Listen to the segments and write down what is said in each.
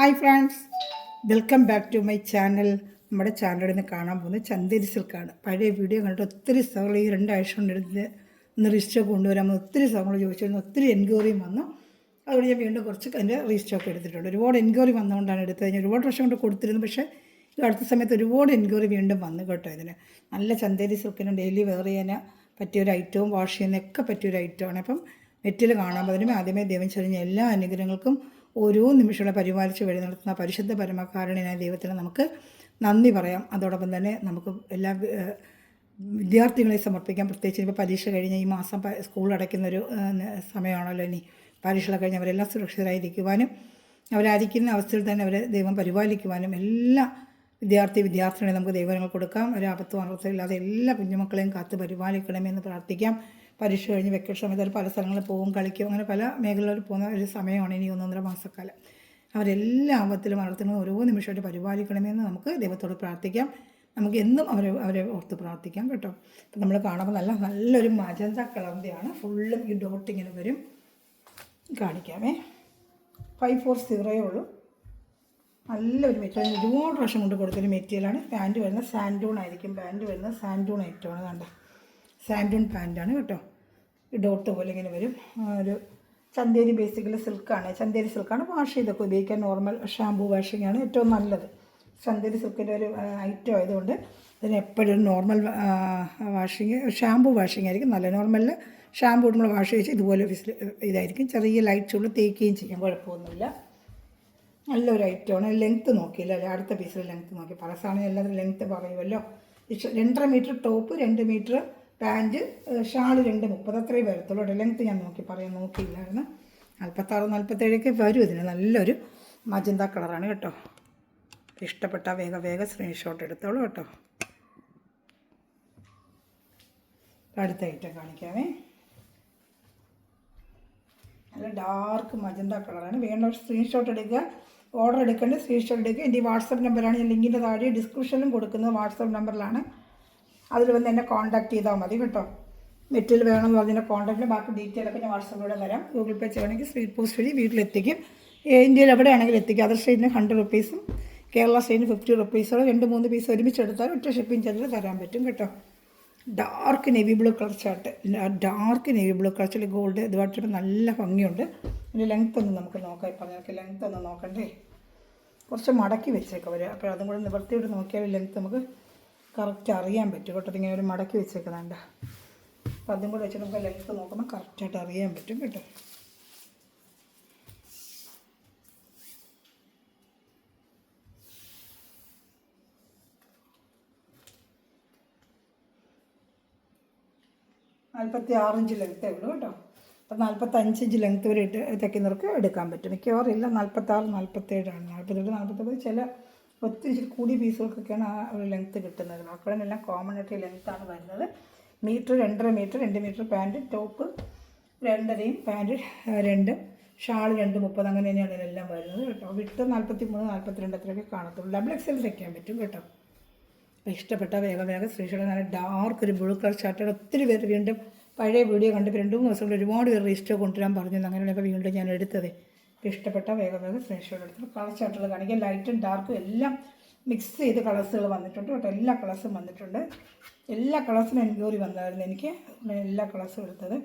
Hi friends, welcome back to my channel. നമ്മുടെ ചാനലിൽ നിന്ന് കാണാൻ പോകുന്നത് ചന്തേരി സിൽക്കാണ്. പഴയ വീഡിയോ കണ്ടിട്ട് ഒത്തിരി സഹകൾ ഈ 2 ആഴ്ച കൊണ്ടെടുത്ത് ഇന്ന് റീസ്റ്റോക്ക് കൊണ്ടുവരാമെന്ന് ഒത്തിരി സഹകൾ ചോദിച്ചിരുന്നു. ഒത്തിരി എൻക്വയറിയും വന്നു. അതുകൊണ്ട് ഞാൻ വീണ്ടും കുറച്ച് അതിൻ്റെ റീസ്റ്റോക്ക് എടുത്തിട്ടുണ്ട്. ഒരുപാട് എൻക്വയറി വന്നുകൊണ്ടാണ് എടുത്തത്. ഞാൻ ഒരുപാട് വർഷം കൊണ്ട് കൊടുത്തിരുന്നു, പക്ഷേ ഈ അടുത്ത സമയത്ത് ഒരുപാട് എൻക്വയറി വീണ്ടും വന്നു കേട്ടോ. ഇതിന് നല്ല ചന്തേരി സിൽക്കിന് ഡെയിലി വെയർ ചെയ്യാൻ പറ്റിയൊരു ഐറ്റവും വാഷ് ചെയ്യുന്നതൊക്കെ പറ്റിയൊരു ഐറ്റമാണ്. അപ്പം നെറ്റിൽ കാണാൻ പതിനും ആദ്യമേ ദൈവം ചൊരിഞ്ഞ എല്ലാ അനുഗ്രഹങ്ങൾക്കും ഓരോ നിമിഷങ്ങളെ പരിപാലിച്ച് വഴി നടത്തുന്ന പരിശുദ്ധ പരമകാരുണ്യനായ ദൈവത്തിന് നമുക്ക് നന്ദി പറയാം. അതോടൊപ്പം തന്നെ നമുക്ക് എല്ലാ വിദ്യാർത്ഥികളെ സമർപ്പിക്കാം. പ്രത്യേകിച്ച് ഇപ്പോൾ പരീക്ഷ കഴിഞ്ഞ് ഈ മാസം സ്കൂൾ അടയ്ക്കുന്നൊരു സമയമാണല്ലോ. ഇനി പരീക്ഷകൾ കഴിഞ്ഞ് അവരെല്ലാം സുരക്ഷിതരായിരിക്കുവാനും അവരായിരിക്കുന്ന അവസ്ഥയിൽ തന്നെ അവരെ ദൈവം പരിപാലിക്കുവാനും എല്ലാ വിദ്യാർത്ഥികളെ നമുക്ക് ദൈവങ്ങൾ കൊടുക്കാം. ഒരു ആപത്തും അനർത്ഥമില്ലാതെ എല്ലാ കുഞ്ഞുമക്കളെയും കാത്ത് പരിപാലിക്കണമെന്ന് പ്രാർത്ഥിക്കാം. പരീക്ഷ കഴിഞ്ഞ് വെക്കേഷൻ സമയത്ത് പല സ്ഥലങ്ങളിൽ പോകും, കളിക്കും, അങ്ങനെ പല മേഖലകളിൽ പോകുന്ന ഒരു സമയമാണ് ഇനി 1.5 മാസക്കാലം. അവരെല്ലാ ആപത്തിലും അനർത്ഥങ്ങളും ഓരോ നിമിഷമായിട്ട് പരിപാലിക്കണമെന്ന് നമുക്ക് ദൈവത്തോട് പ്രാർത്ഥിക്കാം. നമുക്ക് എന്നും അവരെ ഓർത്ത് പ്രാർത്ഥിക്കാം കേട്ടോ. അപ്പം നമ്മൾ കാണുമ്പോൾ നല്ലൊരു മജന്ത കളറിൻ്റെയാണ്. ഫുള്ളും ഈ ഡോട്ട് ഇങ്ങനെ വരും. കാണിക്കാമേ. 540 ഉള്ളൂ. നല്ലൊരു മെറ്റീരിയൽ, ഒരുപാട് വർഷം കൊണ്ട് കൊടുത്തൊരു മെറ്റീരിയലാണ്. പാൻറ്റ് വരുന്നത് സാൻഡൂൺ ആയിരിക്കും. പാൻറ്റ് വരുന്നത് സാൻഡൂൺ ഐറ്റമാണ്. കണ്ട സാൻഡൂൺ പാൻറ്റാണ് കേട്ടോ. ഈ ഡോട്ട് പോലെ ഇങ്ങനെ വരും. ഒരു ചന്തേരി ബേസിക്കലി സിൽക്കാണ്. ചന്തേരി സിൽക്കാണ്. വാഷ് ചെയ്തൊക്കെ ഉപയോഗിക്കാൻ നോർമൽ ഷാമ്പൂ വാഷിംഗ് ആണ് ഏറ്റവും നല്ലത്. ചന്തേരി സിൽക്കിൻ്റെ ഒരു ഐറ്റം ആയതുകൊണ്ട് അതിന് എപ്പോഴും നോർമൽ വാഷിങ് ഷാമ്പൂ വാഷിംഗ് ആയിരിക്കും നല്ല. നോർമലിൽ ഷാമ്പൂ നമ്മൾ വാഷ് ചെയ്ത് ഇതുപോലെ ഇതായിരിക്കും. ചെറിയ ലൈറ്റ് ചൂട് തേക്കുകയും ചെയ്യാം, കുഴപ്പമൊന്നുമില്ല. നല്ലൊരു ഐറ്റമാണ്. ലെങ്ത്ത് നോക്കിയില്ല അല്ലേ? അടുത്ത പീസിൽ ലെങ്ത്ത് നോക്കി. പല സാധനം എല്ലാവരും ലെങ്ത്ത് പറയുമല്ലോ. 2.5 metre top, 2 metre pant, shawl 2.30 അത്രയും വരത്തുള്ളൂ. ലെങ്ത്ത് ഞാൻ നോക്കിയില്ലായിരുന്നു. 46, 47 വരും. ഇതിന് നല്ലൊരു മജന്ത കളറാണ് കേട്ടോ. ഇഷ്ടപ്പെട്ട വേഗം സ്ക്രീൻഷോട്ട് എടുത്തോളൂ കേട്ടോ. അടുത്ത ഐറ്റം കാണിക്കാമേ. നല്ല ഡാർക്ക് മജന്ത കളറാണ്. വേണ്ടവർ സ്ക്രീൻഷോട്ട് എടുക്കുക. ഓർഡർ എടുക്കേണ്ടത് സ്ക്രീൻഷോട്ട് എടുക്കുക. എൻ്റെ ഈ വാട്സപ്പ് നമ്പറാണ്. ഞാൻ ലിങ്കിൻ്റെ താഴെ ഡിസ്ക്രിപ്ഷനിലും കൊടുക്കുന്നത് വാട്സപ്പ് നമ്പറിലാണ്. അതിൽ വന്ന് എന്നെ കോൺടാക്ട് ചെയ്താൽ മതി കേട്ടോ. മെറ്റീരിയൽ വേണമെന്ന് പറഞ്ഞാൽ കോൺടാക്റ്റിൽ ബാക്കി ഡീറ്റെയിലൊക്കെ ഞാൻ വാട്സപ്പിലൂടെ തരാം. ഗൂഗിൾ പേ ചെയ്യണമെങ്കിൽ സ്പീഡ് പോസ്റ്റ് വഴി വീട്ടിലെത്തിക്കും. ഇന്ത്യയിൽ എവിടെയാണെങ്കിലും എത്തിക്കും. അതർ സ്റ്റേറ്റിന് 100 റുപ്പീസും കേരള സ്റ്റേറ്റിന് 50 റുപ്പീസോളം 2-3 പീസ് ഒരുമിച്ചെടുത്താൽ ഒറ്റ ഷിപ്പിംഗ് ചാർജിൽ തരാൻ പറ്റും കേട്ടോ. Dark navy blue colour chart, dark navy blue colour chart gold ഇതുമായിട്ട് നല്ല ഭംഗിയുണ്ട്. ഇതിൻ്റെ ലെങ്ത്ത് ഒന്ന് നമുക്ക് നോക്കാം. ഇപ്പം ഞങ്ങൾക്ക് ലെങ്ത്ത് ഒന്ന് നോക്കണ്ടേ. കുറച്ച് മടക്കി വെച്ചേക്കാം അവർ. അപ്പോൾ അതും കൂടെ നിവർത്തിയിട്ട് നോക്കിയാൽ ലെങ്ത്ത് നമുക്ക് കറക്റ്റ് അറിയാൻ പറ്റും കേട്ടോ. ഇങ്ങനെ ഒരു മടക്കി വെച്ചേക്കുന്നുണ്ട്. അപ്പോൾ അതും കൂടെ വെച്ചിട്ട് നമുക്ക് ലെങ്ത്ത് നോക്കുമ്പോൾ കറക്റ്റായിട്ട് അറിയാൻ പറ്റും കേട്ടോ. $46 ലെങ്ത്തേ ഉള്ളൂ കേട്ടോ. അപ്പോൾ 45 ഇഞ്ച് ലെങ്ത്ത് വരെ തയ്ക്കുന്നവർക്ക് എടുക്കാൻ പറ്റും. മിക്കവാറും ഇല്ല 46, 47 ആണ്. 48, 49 ചില ഒത്തിരി കൂടിയ പീസുകൾക്കൊക്കെയാണ് ആ ഒരു ലെങ്ത്ത് കിട്ടുന്നത്. മക്കളെല്ലാം കോമൺ ആയിട്ട് ലെങ്ത്താണ് വരുന്നത്. Metre 2.5 metre, 2 metre pant, top 2.5, pant 2, shawl 2.30 അങ്ങനെ തന്നെയാണ് ഇതിലെല്ലാം വരുന്നത് കേട്ടോ. വിട്ട് 43, 42 അത്രയൊക്കെ കാണത്തുള്ളൂ. ഡബിൾ എക്സൽ തയ്ക്കാൻ പറ്റും കേട്ടോ. അപ്പോൾ ഇഷ്ടപ്പെട്ട വേഗം സ്ത്രീഷോടെ നല്ല ഡാർക്ക് ഒരു ബ്ലൂ കളർ ചാർട്ടാണ്. ഒത്തിരി പേര് വീണ്ടും പഴയ വീഡിയോ കണ്ടിപ്പോൾ 2-3 ദിവസം കൊണ്ട് ഒരുപാട് പേര് രജിസ്റ്റർ കൊണ്ടുവരാൻ പറഞ്ഞു. അങ്ങനെയൊക്കെ വീണ്ടും ഞാൻ എടുത്തത്. ഇഷ്ടപ്പെട്ട വേഗം സ്ക്രീൻഷോട്ട് എടുത്തിട്ട് കളർ ചാർട്ടുകൾ കാണിക്കുക. ലൈറ്റും ഡാർക്കും എല്ലാം മിക്സ് ചെയ്ത് കളേഴ്സുകൾ വന്നിട്ടുണ്ട് കേട്ടോ. എല്ലാ കളേഴ്സും വന്നിട്ടുണ്ട്. എല്ലാ കളേഴ്സിനും എൻക്വയറി വന്നായിരുന്നു എനിക്ക്. എല്ലാ കളേഴ്സും എടുത്തത്.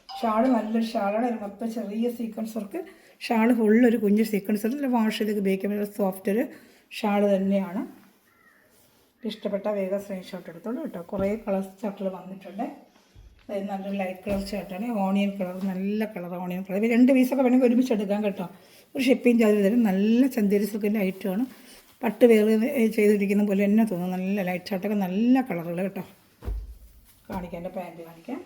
ഷാള് നല്ലൊരു ഷാളാണ്. ഒരു മൊത്തം ചെറിയ സീക്വൻസ് വർക്ക് ഷാള് ഫുള്ളൊരു കുഞ്ഞ് സീക്വൻസ് വർക്ക്. വാഷ് ചെയ്ത് ഉപയോഗിക്കാൻ പറ്റുന്ന സോഫ്റ്റ് ഒരു ഷാള് തന്നെയാണ്. ഇഷ്ടപ്പെട്ട വേഗം സ്ക്രീൻഷോട്ട് എടുത്തോളൂ കേട്ടോ. കുറേ കളേഴ്സ് ചാർട്ടുകൾ വന്നിട്ടുണ്ട്. നല്ലൊരു ലൈറ്റ് കളർ ചാർട്ടാണ്. ഓണിയൻ കളർ, നല്ല കളർ ഓണിയൻ കളർ. 2 പീസൊക്കെ വേണമെങ്കിൽ ഒരുമിച്ച് എടുക്കാം കേട്ടോ. ഒരു ഷിപ്പിംഗ് ചാർജ് തരും. നല്ല ചന്തേരി സിൽക്കിൻ്റെ ഐറ്റമാണ്. പട്ട് വേറെ ചെയ്തിരിക്കുന്ന പോലെ തന്നെ തോന്നുന്നു. നല്ല ലൈറ്റ് ചാർട്ടൊക്കെ നല്ല കളറുകൾ കേട്ടോ. കാണിക്കാം. എൻ്റെ പാൻറ്റ് കാണിക്കാം.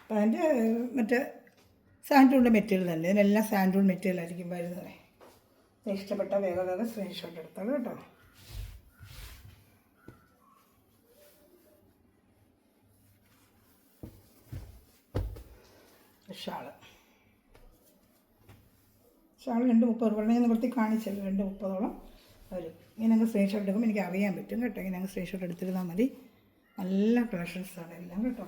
പാൻറ്റ് മറ്റേ സാൻഡൂണിൻ്റെ മെറ്റീരിയൽ തന്നെ. ഇതിനെല്ലാം സാൻഡൂൺ മെറ്റീരിയൽ ആയിരിക്കും വരുന്നത്. ഇഷ്ടപ്പെട്ട വേഗം സ്ക്രീൻഷോട്ട് എടുത്തോളൂ കേട്ടോ. ഷാള് 2.30 പറഞ്ഞാൽ നിവർത്തി കാണിച്ചല്ലോ. 2.30 വരും. ഇങ്ങനെ അങ്ങ് സ്ക്രീൻഷോട്ട് എടുക്കുമ്പോൾ എനിക്ക് അറിയാൻ പറ്റും കേട്ടോ. ഇങ്ങനെ അങ്ങ് സ്ക്രീൻഷോട്ട് എടുത്തിരുന്നാൽ മതി. നല്ല കളക്ഷൻസാണ് എല്ലാം കേട്ടോ.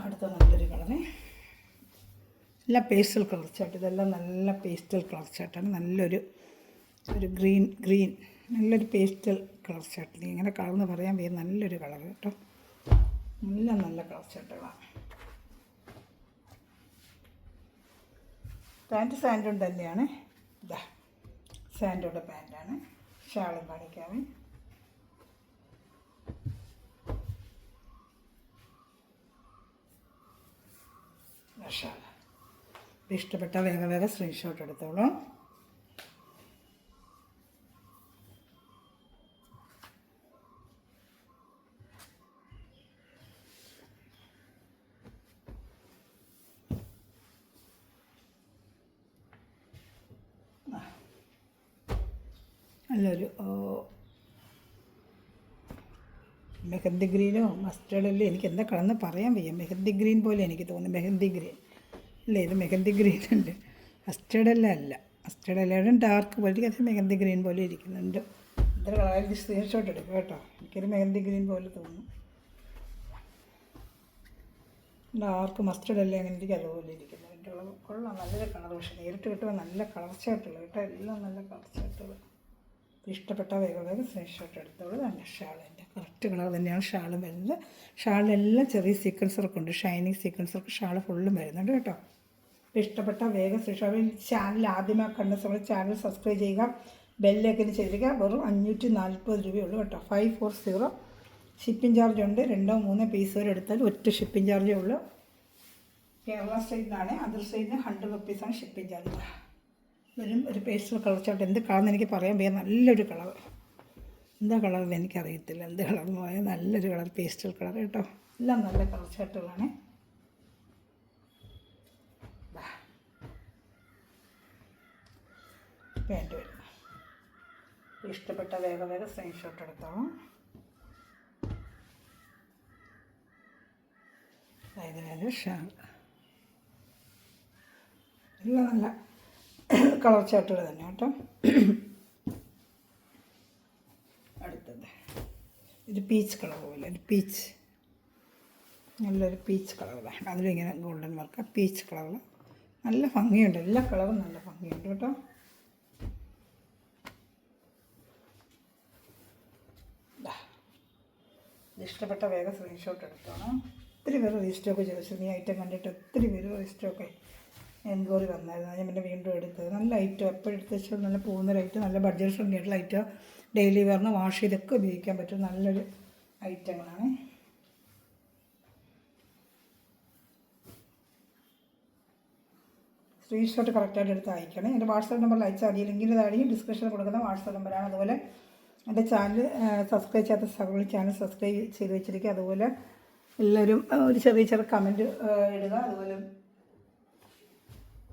അടുത്ത നല്ലൊരു കളറ്, നല്ല പേസ്റ്റൽ കളർ ചാട്ട്. ഇതെല്ലാം നല്ല പേസ്റ്റൽ കളർ ചാട്ടാണ്. നല്ലൊരു ഗ്രീൻ നല്ലൊരു പേസ്റ്റൽ കളർ ചാട്ട്. ഇങ്ങനെ കളർന്ന് പറയാൻ വയ്യ, നല്ലൊരു കളർ കേട്ടോ. നല്ല കളർ ചാട്ടുകളാണ്. പാൻറ്റ് സാൻഡോൺ തന്നെയാണ്. ഇതാ സാൻഡോയുടെ പാൻറ്റാണ്. ഷാളും കാണിക്കാമേ. ഷാൾ ഇഷ്ടപ്പെട്ട വേഗം സ്ക്രീൻഷോട്ട് എടുത്തോളൂ. നല്ലൊരു മെഹന്തി ഗ്രീനോ മസ്റ്റേർഡല്ലേ, എനിക്ക് എന്താ കളർന്ന് പറയാൻ വയ്യ. മെഹന്തി ഗ്രീൻ പോലെ എനിക്ക് തോന്നുന്നു. മെഹന്തി ഗ്രീൻ അല്ലേ, ഇത് മെഹന്തി ഗ്രീൻ ഉണ്ട്. മസ്റ്റേർഡല്ല മസ്റ്റേർഡ് എല്ലാവരും ഡാർക്ക് പോലെ, അത് മെഹന്തി ഗ്രീൻ പോലെ ഇരിക്കുന്നുണ്ട്. ഇത്ര കളറിൽ സ്ക്രീൻഷോട്ട് എടുക്കും കേട്ടോ. എനിക്കൊരു മെഹന്തി ഗ്രീൻ പോലെ തോന്നുന്നു. ഡാർക്ക് മസ്റ്റേർഡ് അല്ലേ, അങ്ങനെ എനിക്ക് അതുപോലെ ഇരിക്കുന്നു. എൻ്റെ കൊള്ളാം, നല്ലൊരു കളർ. പക്ഷേ നേരിട്ട് കിട്ടുമ്പോൾ നല്ല കളർ ചാട്ടുകൾ കേട്ടോ. എല്ലാം നല്ല കളർ ചാട്ടുകൾ. ഇഷ്ടപ്പെട്ട വേഗം സ്ക്രീൻഷോട്ട് എടുത്തോളൂ. നല്ല ഷാളിൻ്റെ കറക്റ്റ് കളർ തന്നെയാണ് ഷാളും വരുന്നത്. ഷാളിലെല്ലാം ചെറിയ സീക്വൻസറൊക്കെ ഉണ്ട്, ഷൈനിങ് സീക്വൻസറൊക്കെ ഷാൾ ഫുള്ളും വരുന്നുണ്ട് കേട്ടോ. ഇഷ്ടപ്പെട്ട വേഗം സ്ക്രീൻഷോട്ട്. ചാനൽ ആദ്യമായി കണ്ട സമയത്ത് ചാനൽ സബ്സ്ക്രൈബ് ചെയ്യുക, ബെല്ലേക്കിന് ചെയ്തിരിക്കുക. വെറും 540 രൂപയുള്ളൂ കേട്ടോ. 540. ഷിപ്പിംഗ് ചാർജ് ഉണ്ട്. 2-3 പീസ് വരെ എടുത്താൽ ഒറ്റ ഷിപ്പിംഗ് ചാർജേ ഉള്ളൂ. കേരള സ്റ്റേറ്റിലാണ്, അതർ സ്റ്റേറ്റിന് 100 റുപ്പീസാണ് ഷിപ്പിംഗ് ചാർജ്. വരും ഒരു പേസ്റ്റൽ കളർ ചാട്ട്. എന്ത് കളർന്ന് എനിക്ക് പറയാൻ വയ്യ. നല്ലൊരു കളർ. എന്താ കളറെന്ന് എനിക്കറിയത്തില്ല. എന്ത് കളർന്ന് പോയാൽ നല്ലൊരു കളർ, പേസ്റ്റൽ കളർ കേട്ടോ. എല്ലാം നല്ല കളർ ചാട്ടുകളാണ്. പാൻറ്റ് വരുന്നു. ഇഷ്ടപ്പെട്ട വേഗം സ്ക്രീൻഷോട്ട് എടുത്തോളാം. അതായത് ഷാൾ എല്ലാം നല്ല കളർ ചാട്ടുകൾ തന്നെ കേട്ടോ. അടുത്തത് ഇത് പീച്ച് കളർ പോലെ, ഒരു പീച്ച്, നല്ലൊരു പീച്ച് കളറാണ്. അതിലിങ്ങനെ ഗോൾഡൻ വർക്ക് പീച്ച് കളറിൽ നല്ല ഭംഗിയുണ്ട്. എല്ലാ കളറും നല്ല ഭംഗിയുണ്ട് കേട്ടോ. ഇഷ്ടപ്പെട്ട വേഗം സ്ക്രീൻഷോട്ട് എടുത്തോണം. ഒത്തിരി പേര് റീസ്റ്റോക്ക് ചോദിച്ചു. ഈ ഐറ്റം കണ്ടിട്ട് ഒത്തിരി പേര് റീസ്റ്റോക്ക് എൻക്വയറി വന്നായിരുന്നു. ഞാൻ പിന്നെ വീണ്ടും എടുത്തത്. നല്ല ഐറ്റം, എപ്പോഴും എടുത്ത് വെച്ചാൽ നല്ല പോകുന്നൊരു ഐറ്റം, നല്ല ബഡ്ജറ്റ് ഫ്രണ്ട്ലി ആയിട്ടുള്ള ഐറ്റം, ഡെയിലി വെയറിന് വാഷ് ചെയ്തൊക്കെ ഉപയോഗിക്കാൻ പറ്റും നല്ലൊരു ഐറ്റങ്ങളാണ്. സ്ക്രീൻഷോട്ട് കറക്റ്റായിട്ട് എടുത്ത് അയക്കണം. എൻ്റെ വാട്സാപ്പ് നമ്പറിൽ അയച്ചാൽ മതി. ലിങ്കിൻ്റെ താഴെയും ഡിസ്ക്രിപ്ഷനിൽ കൊടുക്കുന്ന വാട്സാപ്പ് നമ്പറാണ്. അതുപോലെ എൻ്റെ ചാനൽ സബ്സ്ക്രൈബ് ചെയ്യാത്ത സഹോദരി ചാനൽ സബ്സ്ക്രൈബ് ചെയ്ത് വെച്ചിരിക്കുക. അതുപോലെ എല്ലാവരും ഒരു ചെറിയ കമൻറ്റ് ഇടുക. അതുപോലെ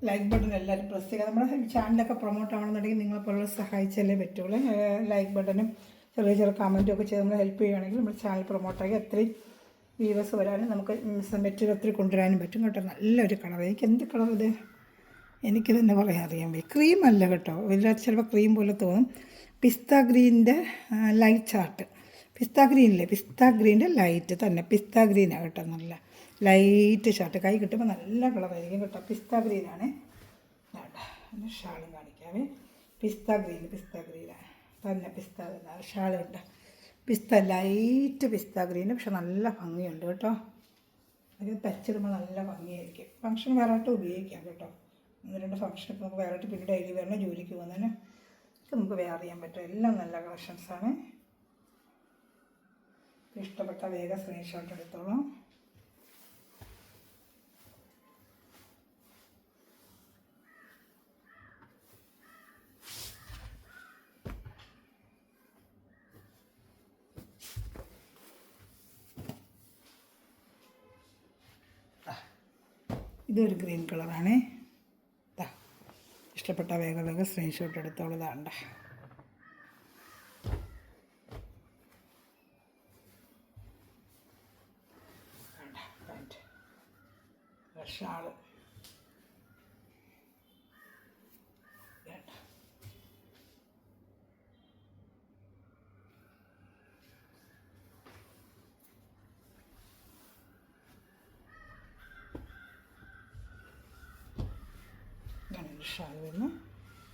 ലൈക്ക് ബട്ടൺ എല്ലാവരും പ്രസ് ചെയ്യുക. നമ്മുടെ ചാനലൊക്കെ പ്രൊമോട്ട് ആവണമെന്നുണ്ടെങ്കിൽ നിങ്ങളെപ്പോലുള്ള സഹായിച്ചാലേ പറ്റുള്ളൂ. ലൈക്ക് ബട്ടണും ചെറിയ കമൻറ്റും ഒക്കെ ചെയ്ത് നമ്മൾ ഹെൽപ്പ് ചെയ്യുകയാണെങ്കിൽ നമ്മുടെ ചാനൽ പ്രൊമോട്ടാക്കി ഒത്തിരി വ്യൂവേഴ്സ് വരാനും നമുക്ക് മെറ്റീരിയൽ ഒത്തിരി കൊണ്ടുവരാനും പറ്റും കേട്ടോ. നല്ലൊരു കളർ. എനിക്ക് എന്ത് കളർ ഇത് എനിക്ക് തന്നെ പറയാൻ അറിയാൻ വയ്യ. ക്രീം അല്ല കേട്ടോ, ഇതിനകത്ത് ചിലപ്പോൾ ക്രീം പോലെ തോന്നും. പിസ്ത ഗ്രീനിൻ്റെ ലൈറ്റ് ചാർട്ട്. പിസ്ത ഗ്രീനില്ലേ, പിസ്ത ഗ്രീൻ്റെ ലൈറ്റ് തന്നെ. പിസ്ത ഗ്രീനാണ് കേട്ടോ. നല്ല ലൈറ്റ് ചാർട്ട്. കൈ കിട്ടുമ്പോൾ നല്ല കളറായിരിക്കും കേട്ടോ. പിസ്ത ഗ്രീനാണ്. വേണ്ട ഷാളും കാണിക്കാവേ. പിസ്ത ഗ്രീനാണ് തന്നെ. പിസ്ത ഷാൾ കേട്ടോ. പിസ്ത ലൈറ്റ് പിസ്ത ഗ്രീന്, പക്ഷെ നല്ല ഭംഗിയുണ്ട് കേട്ടോ. അത് തച്ചിടുമ്പോൾ നല്ല ഭംഗിയായിരിക്കും. ഫംഗ്ഷൻ വേറായിട്ട് ഉപയോഗിക്കാം കേട്ടോ. 1-2 ഫംഗ്ഷനൊക്കെ നമുക്ക് വേറായിട്ട് പിന്നെ ഡെയിലി വരണം ജോലിക്ക് പോകുന്നതിന് നമുക്ക് വേറെ ചെയ്യാൻ പറ്റും. എല്ലാം നല്ല കളക്ഷൻസാണ്. ഇഷ്ടപ്പെട്ട വേഗം സ്ക്രീൻഷോട്ട് എടുത്തോളാം. ഇതൊരു ഗ്രീൻ കളറാണ്. ഇഷ്ടപ്പെട്ട വേഗം സ്ക്രീൻഷോട്ട് എടുത്തോളതാണ്ട. ഷാള് ഷാൾ വരുന്നു.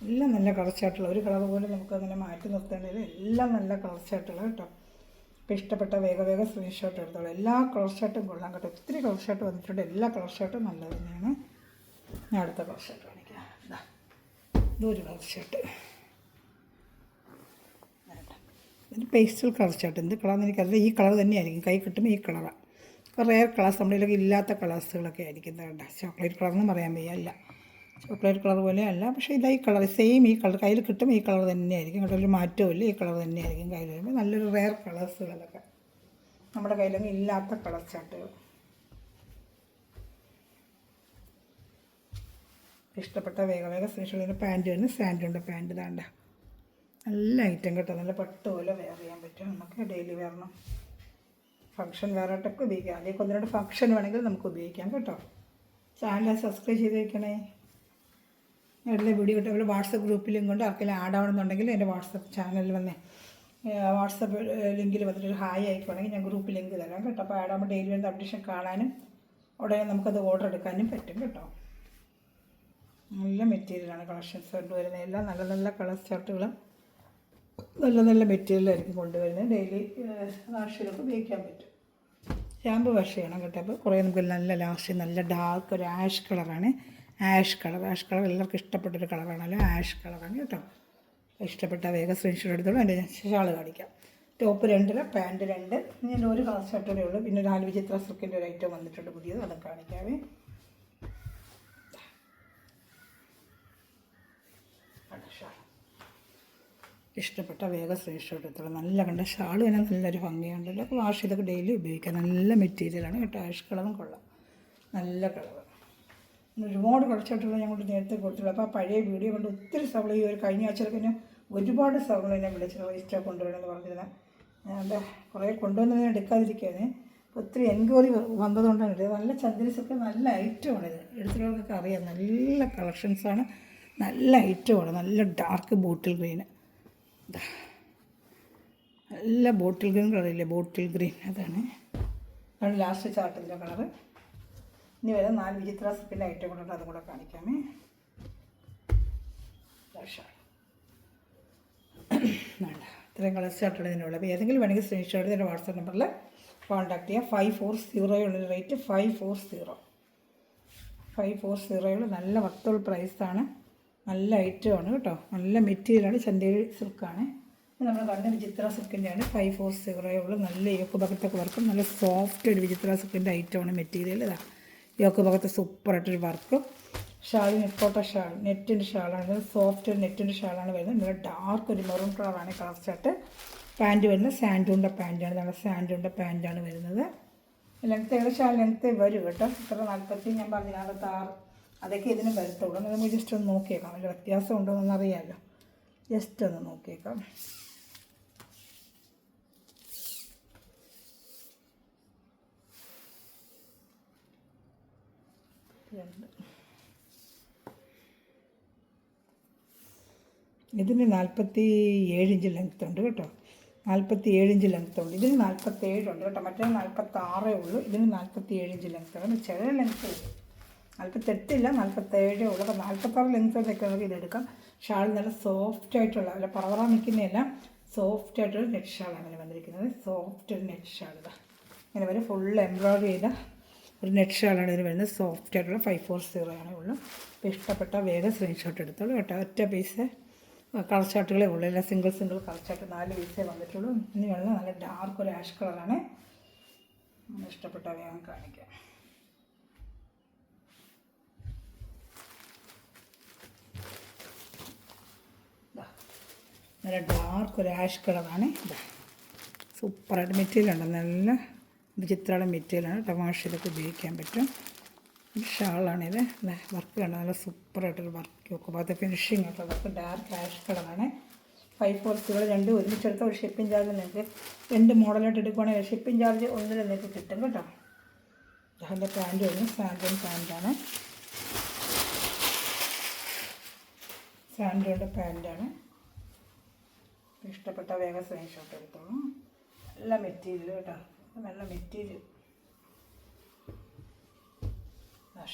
എല്ലാം നല്ല കളർ ചാർട്ടുള്ള, ഒരു കളർ പോലും നമുക്ക് അങ്ങനെ മാറ്റി നിർത്തേണ്ടത്, എല്ലാം നല്ല കളർ ചാർട്ടുള്ള കേട്ടോ. അപ്പോൾ ഇഷ്ടപ്പെട്ട വേഗം സ്ക്രീൻഷോട്ട് എടുത്തോളൂ. എല്ലാ കളർ ഷർട്ടും കൊള്ളാം കേട്ടോ. ഒത്തിരി കളർ ഷർട്ട് വന്നിട്ടുണ്ട്. എല്ലാ കളർ ഷർട്ടും നല്ലത് തന്നെയാണ്. ഞാൻ അടുത്ത കളർ ഷർട്ട് കാണിക്കാം. ഇതൊരു കളർ ഷർട്ട്, ഇത് പേസ്റ്റൽ കളർ ഷർട്ട്. എന്ത് കളറെന്ന് എനിക്കറിയില്ല. ഈ കളർ തന്നെയായിരിക്കും, കൈ കിട്ടുമ്പോൾ ഈ കളറാണ്. കുറേ കളേഴ്സ് നമ്മുടെ ഇതിലൊക്കെ ഇല്ലാത്ത കളേഴ്സുകളൊക്കെ ആയിരിക്കും. കേട്ടോ, ചോക്ലേറ്റ് കളറെന്ന് പറയാൻ വയ്യ. അല്ല, ചോക്ലേറ്റ് കളർ പോലെ അല്ല, പക്ഷേ ഇതാ ഈ കളർ സെയിം, ഈ കളർ കയ്യിൽ കിട്ടും, ഈ കളർ തന്നെയായിരിക്കും കേട്ടോ. ഒരു മാറ്റവും ഇല്ല, ഈ കളർ തന്നെയായിരിക്കും കയ്യിൽ വരുമ്പോൾ. നല്ലൊരു റെയർ കളേഴ്സുകളൊക്കെ നമ്മുടെ കയ്യിലൊന്നും ഇല്ലാത്ത കളർ ചാർട്ടുകൾ. ഇഷ്ടപ്പെട്ട വേഗം സ്പെഷ്യൽ പാൻറ്റ് വരുന്നത് സാൻഡുണ്ട്. പാൻറ്റ് താണ്ട നല്ല ഐറ്റം കേട്ടോ. നല്ല പട്ട് പോലെ വെയർ ചെയ്യാൻ പറ്റും നമുക്ക്. ഡെയിലി വെയറിനും ഫംഗ്ഷൻ വെയറായിട്ടൊക്കെ ഉപയോഗിക്കാം. അതിലേക്ക് ഒന്ന് രണ്ട് ഫംഗ്ഷൻ വേണമെങ്കിൽ നമുക്ക് ഉപയോഗിക്കാം കേട്ടോ. ചാനൽ സബ്സ്ക്രൈബ് ചെയ്ത് വയ്ക്കണേ. എല്ലാ വീഡിയോ കിട്ടും. അതുപോലെ വാട്സപ്പ് ഗ്രൂപ്പിലും കൊണ്ട് ആർക്കെങ്കിലും ആഡ് ആവണമെന്നുണ്ടെങ്കിൽ എൻ്റെ വാട്സപ്പ് ചാനലിൽ വന്നേ, വാട്സപ്പ് ലിങ്കിൽ വന്നിട്ട് ഹായ് ആയിക്കോണമെങ്കിൽ ഞാൻ ഗ്രൂപ്പ് ലിങ്ക് തരാം കേട്ടോ. അപ്പോൾ ആഡ് ആകുമ്പോൾ ഡെയിലി വരുന്ന അപ്ഡേഷൻ കാണാനും ഉടനെ നമുക്കത് ഓർഡർ എടുക്കാനും പറ്റും കേട്ടോ. നല്ല മെറ്റീരിയലാണ് കളക്ഷൻസ് കൊണ്ടുവരുന്നത്. എല്ലാം നല്ല നല്ല കളർ ചാർട്ടുകളും നല്ല നല്ല മെറ്റീരിയലായിരിക്കും കൊണ്ടുവരുന്നത്. ഡെയിലി വാഷിലൊക്കെ ഉപയോഗിക്കാൻ പറ്റും. ഷാമ്പു വാഷ് ചെയ്യണം കേട്ടോ. അപ്പോൾ കുറേ നമുക്ക് നല്ല ലാസ്റ്റ് നല്ല ഡാർക്ക് ഒരു ആഷ് കളറാണ്. ആഷ് കളർ എല്ലാവർക്കും ഇഷ്ടപ്പെട്ടൊരു കളറാണല്ലോ. ആഷ് കളറാണ് കേട്ടോ. ഇഷ്ടപ്പെട്ട വേഗം സ്ക്രീൻഷോട്ട് എടുത്തോളൂ. എൻ്റെ ഷാൾ കാണിക്കാം. Top 2, pant 2. ഇനി ഒരു കളർ ഷർട്ടോടെ ഉള്ളൂ. പിന്നെ 4 വിചിത്ര സിൽക്കിൻ്റെ ഒരു ഐറ്റം വന്നിട്ടുണ്ട് പുതിയത്, അത് കാണിക്കാവേ. ഷാൾ ഇഷ്ടപ്പെട്ട വേഗം സ്ക്രീൻഷോട്ട് എടുത്തോളൂ. നല്ല കണ്ട ഷാൾ തന്നെ നല്ലൊരു ഭംഗിയുണ്ടല്ലോ. അപ്പോൾ വാഷ് ചെയ്തൊക്കെ ഡെയിലി ഉപയോഗിക്കാം. നല്ല മെറ്റീരിയലാണ് കേട്ടോ. ആഷ് കളറും കൊള്ളാം, നല്ല കളർ. ഒരുപാട് കളച്ചായിട്ടുള്ള ഞാൻ കൊണ്ട് നേരത്തെ കൊടുത്തിട്ടുള്ളൂ. അപ്പോൾ ആ പഴയ വീഡിയോ കൊണ്ട് ഒത്തിരി സവള ഈ ഒരു കഴിഞ്ഞ ആഴ്ചയിലൊക്കെ ഞാൻ ഒരുപാട് സവള എന്നെ വിളിച്ചു ഇഷ്ടം കൊണ്ടുവരണമെന്ന് പറഞ്ഞിരുന്നത്. എന്താ കുറേ കൊണ്ടുവന്ന് എടുക്കാതിരിക്കുകയാണ്. ഒത്തിരി എൻക്വയറി വന്നതുകൊണ്ടാണ് ഇത്. നല്ല ചന്ദനസൊക്കെ നല്ല ഐറ്റമാണിത്. എടുത്തിട്ടുള്ളവർക്കൊക്കെ അറിയാം. നല്ല കളക്ഷൻസാണ്, നല്ല ഐറ്റമാണ്. നല്ല ഡാർക്ക് ബോട്ടിൽ ഗ്രീൻ, നല്ല ബോട്ടിൽ ഗ്രീൻ കളറില്ലേ, ബോട്ടിൽ ഗ്രീൻ, അതാണ് ലാസ്റ്റ് ചാർട്ടിൻ്റെ കളറ്. ഇനി വരെ 4 വിചിത്ര സിൽക്കിൻ്റെ ഐറ്റം കൊണ്ടുണ്ട്, അതും കൂടെ കാണിക്കാമേ. ഇത്രയും കളർ ചാർട്ടുകൾ ഇതിനുള്ളത്. അപ്പോൾ ഏതെങ്കിലും വേണമെങ്കിൽ സ്ക്രീൻഷോട്ട് ഇതിൻ്റെ വാട്സാപ്പ് നമ്പറിൽ കോൺടാക്ട് ചെയ്യാം. 540 ഉള്ളൊരു റേറ്റ് 540 നല്ല വർത്തുള്ള പ്രൈസാണ്. നല്ല ഐറ്റമാണ് കേട്ടോ. നല്ല മെറ്റീരിയലാണ്. ചന്തേരി സിൽക്കാണ്. നമ്മൾ കണ്ട വിചിത്ര സിൽക്കിൻ്റെയാണ്. 540 ഉള്ളു. നല്ല യോക്ക് ഭാഗത്തൊക്കെ വർക്കും നല്ല സോഫ്റ്റ് ഒരു വിചിത്ര സിൽക്കിൻ്റെ ഐറ്റമാണ്. മെറ്റീരിയൽ ഇതാ യോക്ക് ഭാഗത്ത് സൂപ്പറായിട്ടൊരു വർക്കും. ഷാൾ നെറ്റോട്ട ഷാൾ, നെറ്റിൻ്റെ ഷാളാണ്. സോഫ്റ്റ് ഒരു നെറ്റിൻ്റെ ഷാളാണ് വരുന്നത്. നല്ല ഡാർക്ക് ഒരു മെറൂൺ കളറാണ് കളർ ചാർട്ട്. പാൻറ്റ് വരുന്നത് സാൻഡൂണിൻ്റെ പാൻറ്റാണ്. നല്ല സാൻഡൂണിൻ്റെ പാൻറ്റാണ് വരുന്നത്. ലെങ്ത്ത് ഏകദേശം ലെങ്ത്ത് വരും കേട്ടോ. ഇത്ര 40 ഞാൻ പറഞ്ഞു 46 അതൊക്കെ ഇതിന് വരത്തുള്ളൂ. നമുക്ക് ജസ്റ്റ് ഒന്ന് നോക്കിയേക്കാം, അതിൽ വ്യത്യാസം ഉണ്ടോ എന്നറിയാമല്ലോ. ജസ്റ്റ് ഒന്ന് നോക്കിയേക്കാം. ഇതിന് 47 ഇഞ്ച് ലെങ്ത്ത് ഉണ്ട് കേട്ടോ. 47 ഇഞ്ച് ലെങ്ത്ത് ഉണ്ട്. ഇതിന് 47 ഉണ്ട് കേട്ടോ. മറ്റേ 46 ഉള്ളൂ. ഇതിന് 47 ഇഞ്ച് ലെങ്ത്ത് ആണ്. ചെറിയ ലെങ്ത്ത് 48 ഇല്ല, 47 ഉള്ളൂ. അപ്പോൾ 46 ലെങ്ത്തൊക്കെ നമുക്ക് ഇതെടുക്കാം. ഷാൾ നല്ല സോഫ്റ്റ് ആയിട്ടുള്ള, അല്ല പറവറ നിൽക്കുന്നതല്ല, സോഫ്റ്റ് ആയിട്ടൊരു നെറ്റ് ഷാളാണ് അങ്ങനെ വന്നിരിക്കുന്നത്. സോഫ്റ്റ് ഒരു നെറ്റ് ഷാൾ ഇതാ ഇങ്ങനെ വരെ ഫുൾ എംബ്രോയ്ഡറി ചെയ്ത ഒരു നെറ്റ് ഷാളാണ് ഇതിന് വരുന്നത്. സോഫ്റ്റ് ആയിട്ടുള്ള 540 ആണ് ഉള്ളൂ. അപ്പോൾ ഇഷ്ടപ്പെട്ട വേഗം സ്ക്രീൻഷോട്ട് എടുത്തോളൂ കേട്ടോ. ഒറ്റ പീസ് കളർ ചാർട്ടുകളേ ഉള്ളൂ. എല്ലാം സിംഗിൾ കളർ ചാർട്ട് 4 പീസേ വന്നിട്ടുള്ളൂ. ഇനി വെള്ളം നല്ല ഡാർക്ക് ഒരു ആഷ് കളറാണ്. ഇഷ്ടപ്പെട്ട വേഗം കാണിക്കാം. നല്ല ഡാർക്ക് ഒരു ആഷ് കളറാണ്. ഇതാ സൂപ്പറായിട്ട് മെറ്റീരിയലുണ്ട്. നല്ല വിചിത്രമുള്ള മെറ്റീരിയലാണ്. വാഷ് ചെയ്തൊക്കെ ഉപയോഗിക്കാൻ പറ്റും. ഷാളാണിത്. വർക്ക് കണ്ടോ, നല്ല സൂപ്പറായിട്ടൊരു വർക്ക് ഒക്കെ ഭാഗത്ത് ഫിനിഷിങ് ആയിട്ടുള്ള വർക്ക്. ഡാർക്ക് ആഷ് കളറാണ്. 540 2 ഒരുമിച്ചെടുത്ത ഒരു ഷിപ്പിംഗ് ചാർജ് നിങ്ങൾക്ക് 2 മോഡലായിട്ട് എടുക്കുവാണെങ്കിൽ ഷിപ്പിംഗ് ചാർജ് ഒന്നിൽ നിങ്ങൾക്ക് കിട്ടും കേട്ടോ. അതിൻ്റെ പാൻറ്റ് വരുന്നത് സാൻഡോൺ പാൻറ്റാണ്. സാൻഡോണിൻ്റെ പാൻറ്റാണ്. ഇഷ്ടപ്പെട്ട വേഗം സ്ക്രീൻഷോട്ട് എടുത്തോളൂ. നല്ല മെറ്റീരിയൽ കേട്ടോ. നല്ല മെറ്റീരിയൽ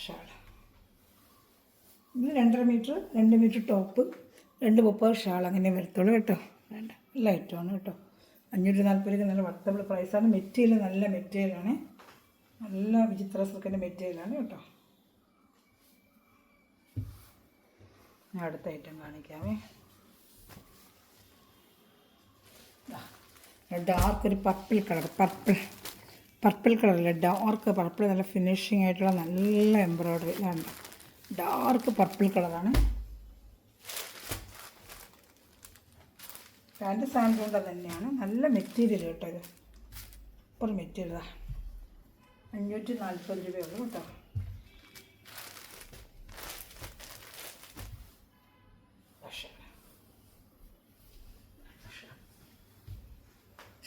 ഷാൾ. ഇത് 2 മീറ്റർ ടോപ്പ് 230 ഷാൾ അങ്ങനെ വരത്തുള്ളൂ കേട്ടോ. വേണ്ട നല്ല ഐറ്റമാണ് കേട്ടോ. 540 നല്ല വർത്തബിൾ പ്രൈസാണ്. മെറ്റീരിയൽ നല്ല മെറ്റീരിയലാണ്, നല്ല വിചിത്ര സിൽക്കിൻ്റെ മെറ്റീരിയലാണ് കേട്ടോ. ഞാൻ അടുത്ത ഐറ്റം കാണിക്കാമേ. ഡാർക്ക് ഒരു പർപ്പിൾ കളർ, പർപ്പിൾ കളറില്ല, ഡാർക്ക് പർപ്പിൾ, നല്ല ഫിനിഷിംഗ് ആയിട്ടുള്ള നല്ല എംബ്രോയ്ഡറി. ഇതാണ് ഡാർക്ക് പർപ്പിൾ കളറാണ്. പാൻറ്റ് സാൻഡ്രോണ്ട തന്നെയാണ്, നല്ല മെറ്റീരിയൽ കേട്ടോ. ഇത് സൂപ്പർ മെറ്റീരിയലാണ്. 540 രൂപയുള്ളൂ കേട്ടോ.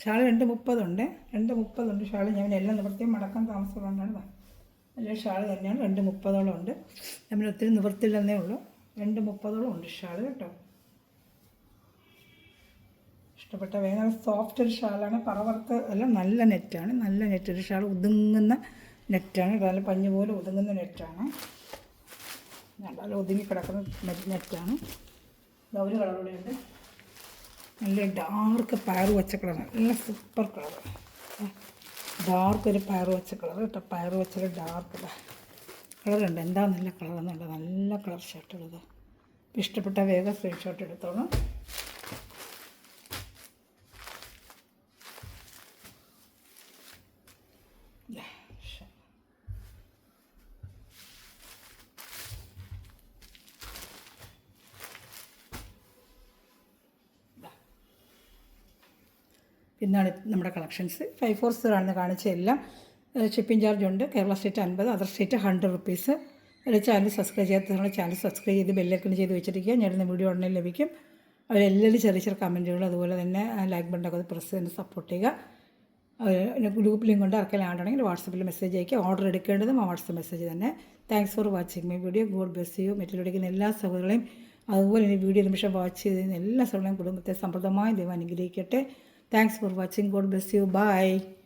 ഷാൾ 230 ഉണ്ട്, 230 ഷാൾ. ഞാൻ എല്ലാം നിവൃത്തിയും മടക്കാൻ താമസമുള്ളതുകൊണ്ടാണ്. നല്ല ഷാൾ തന്നെയാണ്. 230 ഉണ്ട്. നമ്മൾ ഒത്തിരി നിവൃത്തിയില്ലെന്നേ ഉള്ളൂ. 230 ഉണ്ട് ഷാൾ കേട്ടോ. ഇഷ്ടപ്പെട്ട വേഗം സോഫ്റ്റ് ഒരു ഷാളാണ്. പറവർക്ക് അല്ല, നല്ല നെറ്റാണ്, നല്ല നെറ്റ്. ഒരു ഷാൾ ഒതുങ്ങുന്ന നെറ്റാണ്, നല്ല പഞ്ഞ് പോലെ ഒതുങ്ങുന്ന നെറ്റാണ്. നല്ല ഒതുങ്ങി കിടക്കുന്ന നെറ്റാണ്. ഒരു കളറൂടെ ഉണ്ട്, നല്ല ഡാർക്ക് പയർ വെച്ച കളർ, നല്ല സൂപ്പർ കളർ. ഡാർക്ക് ഒരു പയർ വെച്ച കളർ കേട്ടോ. പയർ വെച്ചൊരു ഡാർക്ക് കളറുണ്ട്. എന്താ നല്ല കളറെന്നുണ്ട്, നല്ല കളർ ഷർട്ടുള്ളത്. ഇഷ്ടപ്പെട്ട വേഗം സ്ക്രീൻഷോട്ട് എടുത്തോളൂ. ഇന്നാണ് നമ്മുടെ കളക്ഷൻസ്. 540 ആണെന്ന് കാണിച്ച എല്ലാം. ഷിപ്പിംഗ് ചാർജ് ഉണ്ട്. Kerala state 50, other state 100 rupees. ഒരു ചാനൽ സബ്സ്ക്രൈബ് ചെയ്യാത്ത ചാനൽ സബ്സ്ക്രൈബ് ചെയ്ത് ബെല്ലൈക്കൺ ചെയ്ത് വെച്ചിരിക്കുക. ഞാനിടുന്ന വീഡിയോ ഉടനെ ലഭിക്കും. അവരെല്ലാവരും ചെറിയ ചെറിയ കമൻറ്റുകൾ, അതുപോലെ തന്നെ ലൈക്ക് ബട്ടണൊക്കെ പ്രസ് ചെയ്ത് സപ്പോർട്ട് ചെയ്യുക. ഗ്രൂപ്പ് ലിങ്ക് കൊണ്ട് ആർക്കെങ്കിലും ആണെങ്കിൽ വാട്സപ്പിൽ മെസ്സേജ് അയക്കുക. ഓർഡർ എടുക്കേണ്ടതും ആ വാട്സപ്പ് മെസ്സേജ് തന്നെ. Thanks for watching my video. God bless you. Material എല്ലാ സഹോദരങ്ങളെയും, അതുപോലെ ഈ വീഡിയോ നിമിഷം വാച്ച് ചെയ്തതിന് എല്ലാ സഹോദരങ്ങളെയും കുടുംബത്തെ സമൃദ്ധമായി ദൈവം അനുഗ്രഹിക്കട്ടെ. Thanks for watching. God bless you. Bye.